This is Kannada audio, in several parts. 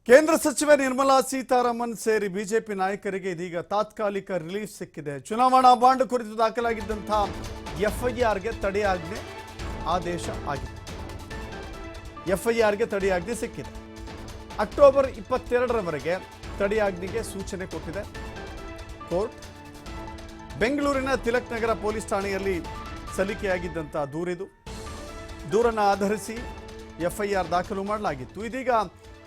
ಕೇಂದ್ರ ಸಚಿವೆ ನಿರ್ಮಲಾ ಸೀತಾರಾಮನ್ ಸೇರಿ ಬಿಜೆಪಿ ನಾಯಕರಿಗೆ ಇದೀಗ ತಾತ್ಕಾಲಿಕ ರಿಲೀಫ್ ಸಿಕ್ಕಿದೆ. ಚುನಾವಣಾ ಬಾಂಡ್ ಕುರಿತು ದಾಖಲಾಗಿದ್ದಂತಹ ಎಫ್ಐಆರ್ಗೆ ತಡೆಯಾಜ್ಞೆ ಆದೇಶ ಆಗಿದೆ. ಎಫ್ಐಆರ್ಗೆ ತಡೆಯಾಜ್ಞೆ ಸಿಕ್ಕಿದೆ. ಅಕ್ಟೋಬರ್ 22ರವರೆಗೆ ತಡೆಯಾಜ್ಞೆಗೆ ಸೂಚನೆ ಕೊಟ್ಟಿದೆ ಕೋರ್ಟ್. ಬೆಂಗಳೂರಿನ ತಿಲಕ್ ನಗರ ಪೊಲೀಸ್ ಠಾಣೆಯಲ್ಲಿ ಸಲ್ಲಿಕೆಯಾಗಿದ್ದಂತಹ ದೂರಿದು. ದೂರನ್ನು ಆಧರಿಸಿ ಎಫ್ಐಆರ್ ದಾಖಲು ಮಾಡಲಾಗಿತ್ತು. ಇದೀಗ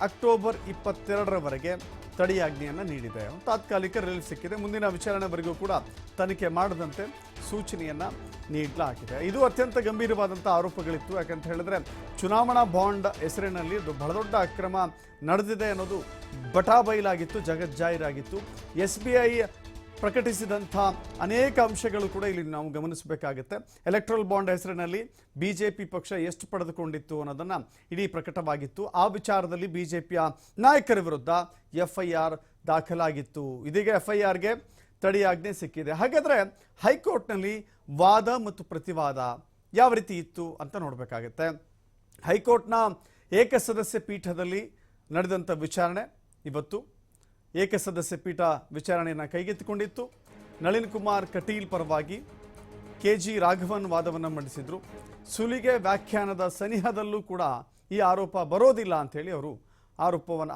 ಅಕ್ಟೋಬರ್ 22ರವರೆಗೆ ತಡೆಯಾಜ್ಞೆಯನ್ನು ನೀಡಿದೆ. ತಾತ್ಕಾಲಿಕ ರಿಲೀಫ್ ಸಿಕ್ಕಿದೆ. ಮುಂದಿನ ವಿಚಾರಣೆವರೆಗೂ ಕೂಡ ತನಿಖೆ ಮಾಡದಂತೆ ಸೂಚನೆಯನ್ನು ನೀಡಲಾಗಿದೆ. ಇದು ಅತ್ಯಂತ ಗಂಭೀರವಾದಂಥ ಆರೋಪಗಳಿತ್ತು. ಯಾಕಂತ ಹೇಳಿದ್ರೆ ಚುನಾವಣಾ ಬಾಂಡ್ ಹೆಸರಿನಲ್ಲಿ ಬಹಳ ದೊಡ್ಡ ಅಕ್ರಮ ನಡೆದಿದೆ ಅನ್ನೋದು ಬಟಾಬೈಲಾಗಿತ್ತು, ಜಗಜ್ಜಾಹೀರಾಗಿತ್ತು. SBI ಪ್ರಕಟಿಸಿದಂಥ ಅನೇಕ ಅಂಶಗಳು ಕೂಡ ಇಲ್ಲಿ ನಾವು ಗಮನಿಸಬೇಕಾಗುತ್ತೆ. ಎಲೆಕ್ಟ್ರಲ್ ಬಾಂಡ್ ಹೆಸರಿನಲ್ಲಿ ಬಿಜೆಪಿ ಪಕ್ಷ ಎಷ್ಟು ಪಡೆದುಕೊಂಡಿತ್ತು ಅನ್ನೋದನ್ನು ಇಡೀ ಪ್ರಕಟವಾಗಿತ್ತು. ಆ ವಿಚಾರದಲ್ಲಿ ಬಿಜೆಪಿಯ ನಾಯಕರ ವಿರುದ್ಧ FIR ದಾಖಲಾಗಿತ್ತು. ಇದೀಗ FIRಗೆ ತಡೆಯಾಜ್ಞೆ ಸಿಕ್ಕಿದೆ. ಹಾಗಾದರೆ ಹೈಕೋರ್ಟ್ನಲ್ಲಿ ವಾದ ಮತ್ತು ಪ್ರತಿವಾದ ಯಾವ ರೀತಿ ಇತ್ತು ಅಂತ ನೋಡಬೇಕಾಗುತ್ತೆ. ಹೈಕೋರ್ಟ್ನ ಏಕಸದಸ್ಯ ಪೀಠದಲ್ಲಿ ನಡೆದಂಥ ವಿಚಾರಣೆ ಇವತ್ತು ಏಕಸದಸ್ಯ ಪೀಠ ವಿಚಾರಣೆಯನ್ನು ಕೈಗೆತ್ತಿಕೊಂಡಿತ್ತು. ನಳಿನ್ ಕುಮಾರ್ ಕಟೀಲ್ ಪರವಾಗಿ KG ರಾಘವನ್ ವಾದವನ್ನು ಮಂಡಿಸಿದರು. ಸುಲಿಗೆ ವ್ಯಾಖ್ಯಾನದ ಸನಿಹದಲ್ಲೂ ಕೂಡ ಈ ಆರೋಪ ಬರೋದಿಲ್ಲ ಅಂಥೇಳಿ ಅವರು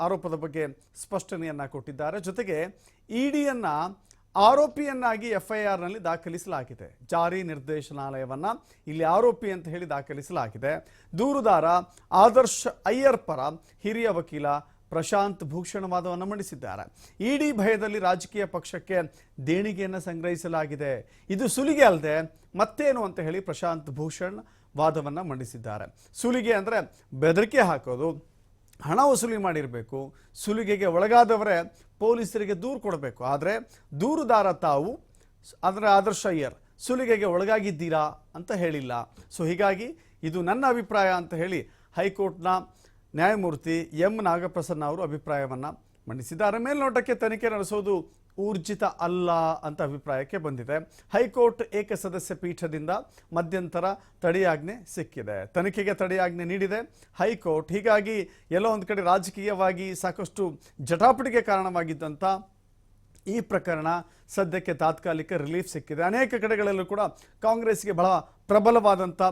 ಆರೋಪದ ಬಗ್ಗೆ ಸ್ಪಷ್ಟನೆಯನ್ನು ಕೊಟ್ಟಿದ್ದಾರೆ. ಜೊತೆಗೆ EDಯನ್ನು ಆರೋಪಿಯನ್ನಾಗಿ FIRನಲ್ಲಿ ದಾಖಲಿಸಲಾಗಿದೆ. ಜಾರಿ ನಿರ್ದೇಶನಾಲಯವನ್ನು ಇಲ್ಲಿ ಆರೋಪಿ ಅಂತ ಹೇಳಿ ದಾಖಲಿಸಲಾಗಿದೆ. ದೂರುದಾರ ಆದರ್ಶ್ ಅಯ್ಯರ್ ಪರ ಹಿರಿಯ ವಕೀಲ ಪ್ರಶಾಂತ್ ಭೂಷಣ್ ವಾದವನ್ನು ಮಂಡಿಸಿದ್ದಾರೆ. ED ಭಯದಲ್ಲಿ ರಾಜಕೀಯ ಪಕ್ಷಕ್ಕೆ ದೇಣಿಗೆಯನ್ನು ಸಂಗ್ರಹಿಸಲಾಗಿದೆ, ಇದು ಸುಲಿಗೆ ಅಲ್ಲದೆ ಮತ್ತೇನು ಅಂತ ಹೇಳಿ ಪ್ರಶಾಂತ್ ಭೂಷಣ್ ವಾದವನ್ನು ಮಂಡಿಸಿದ್ದಾರೆ. ಸುಲಿಗೆ ಅಂದರೆ ಬೆದರಿಕೆ ಹಾಕೋದು, ಹಣ ವಸೂಲಿ ಮಾಡಿರಬೇಕು. ಸುಲಿಗೆಗೆ ಒಳಗಾದವರೇ ಪೊಲೀಸರಿಗೆ ದೂರು ಕೊಡಬೇಕು. ಆದರೆ ದೂರುದಾರ ತಾವು ಅದರ ಆದರ್ಶ ಅಯ್ಯರ್ ಸುಲಿಗೆಗೆ ಒಳಗಾಗಿದ್ದೀರಾ ಅಂತ ಹೇಳಿಲ್ಲ. ಸೊ ಹೀಗಾಗಿ ಇದು ನನ್ನ ಅಭಿಪ್ರಾಯ ಅಂತ ಹೇಳಿ ಹೈಕೋರ್ಟ್ನ ನ್ಯಾಯಮೂರ್ತಿ M ನಾಗಪ್ರಸನ್ನ ಅವರು ಅಭಿಪ್ರಾಯವನ್ನು ಮಂಡಿಸಿದ್ದಾರೆ. ಮೇಲ್ನೋಟಕ್ಕೆ ತನಿಖೆ ನಡೆಸೋದು ಊರ್ಜಿತ ಅಲ್ಲ ಅಂತ ಅಭಿಪ್ರಾಯಕ್ಕೆ ಬಂದಿದೆ. ಹೈಕೋರ್ಟ್ ಏಕಸದಸ್ಯ ಪೀಠದಿಂದ ಮಧ್ಯಂತರ ತಡೆಯಾಜ್ಞೆ ಸಿಕ್ಕಿದೆ. ತನಿಖೆಗೆ ತಡೆಯಾಜ್ಞೆ ನೀಡಿದೆ ಹೈಕೋರ್ಟ್. ಹೀಗಾಗಿ ಎಲ್ಲೋ ಒಂದು ಕಡೆ ರಾಜಕೀಯವಾಗಿ ಸಾಕಷ್ಟು ಜಟಾಪಟಿಗೆ ಕಾರಣವಾಗಿದ್ದಂಥ ಈ ಪ್ರಕರಣ ಸದ್ಯಕ್ಕೆ ತಾತ್ಕಾಲಿಕ ರಿಲೀಫ್ ಸಿಕ್ಕಿದೆ. ಅನೇಕ ಕಡೆಗಳಲ್ಲೂ ಕೂಡ ಕಾಂಗ್ರೆಸ್ಗೆ ಬಹಳ ಪ್ರಬಲವಾದಂಥ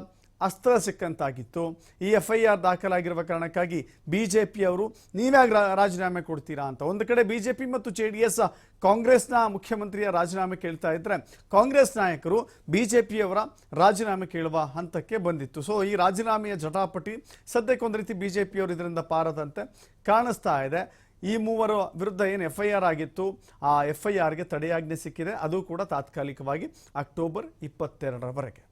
ಅಸ್ತ್ರ ಸಿಕ್ಕಂತಾಗಿತ್ತು. ಈ FIR ದಾಖಲಾಗಿರುವ ಕಾರಣಕ್ಕಾಗಿ ಬಿಜೆಪಿಯವರು ನೀವ್ಯಾಗ ರಾಜೀನಾಮೆ ಕೊಡ್ತೀರಾ ಅಂತ ಒಂದು ಕಡೆ ಬಿಜೆಪಿ ಮತ್ತು JDS ಕಾಂಗ್ರೆಸ್ನ ಮುಖ್ಯಮಂತ್ರಿಯ ರಾಜೀನಾಮೆ ಕೇಳ್ತಾ ಇದ್ರೆ ಕಾಂಗ್ರೆಸ್ ನಾಯಕರು ಬಿಜೆಪಿಯವರ ರಾಜೀನಾಮೆ ಕೇಳುವ ಹಂತಕ್ಕೆ ಬಂದಿತ್ತು. ಸೊ ಈ ರಾಜೀನಾಮೆಯ ಜಟಾಪಟಿ ಸದ್ಯಕ್ಕೆ ಒಂದು ರೀತಿ ಬಿಜೆಪಿಯವರು ಇದರಿಂದ ಪಾರದಂತೆ ಕಾಣಿಸ್ತಾ ಇದೆ. ಈ ಮೂವರ ವಿರುದ್ಧ ಏನು FIR ಆಗಿತ್ತು ಆ FIRಗೆ ತಡೆಯಾಜ್ಞೆ ಸಿಕ್ಕಿದೆ. ಅದು ಕೂಡ ತಾತ್ಕಾಲಿಕವಾಗಿ ಅಕ್ಟೋಬರ್ 22ರವರೆಗೆ.